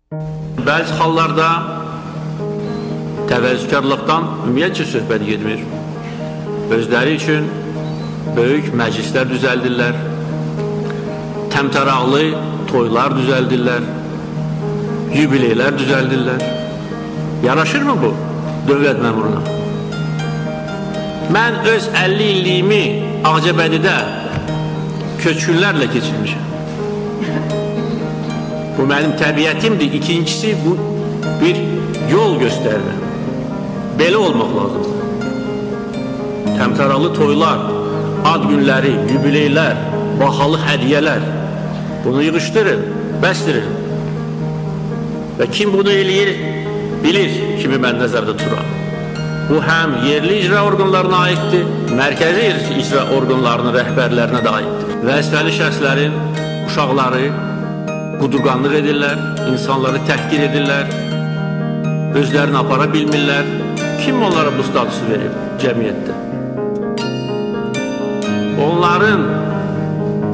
Bəzi hallarda təvəzzükarlıqdan ümumiyyətcə söhbət getmir. Özləri üçün böyük məclislər düzəldirlər, təmtəraqlı toylar düzəldirlər, yubileylər düzəldirlər. Yaraşırmı bu dövlət məmuruna? Mən öz 50 illiyimi Ağcabədidə köçkünlərlə keçirmişəm. Bu mənim təbiətimdir. İkincisi, bu bir yol göstərir. Belə olmaq lazımdır. Təmtəraqlı toylar, ad günləri, yubileylər, bahalı hədiyyələr, bunu yığışdırın, bəsdirin. Və kim bunu eləyir, bilir kimi mən nəzərdə tuturam. Bu həm yerli icra orqanlarına aiddir, mərkəzi icra orqanlarının rəhbərlərinə də aiddir. Vəzifəli şəxslərin uşaqları qudurqanlıq edirlər, insanları təhqir edirlər, özlərini apara bilmirlər. Kim onlara bu statusu verir cəmiyyətdə? Onların,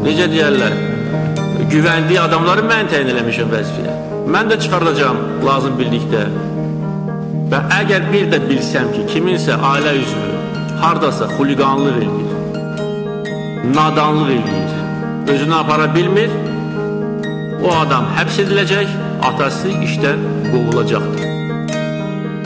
necə deyərlər, güvəndiyi adamları mən təyin eləmişəm vəzifəyə. Mən də çıxardacağım lazım bildikdə. Və əgər bir də bilsəm ki, kiminsə ailə üzvü haradasa xuliqanlıq eləyir, nadanlıq eləyir, özünü apara bilmir, o adam həbs ediləcək, atası işdən qovulacaqdır.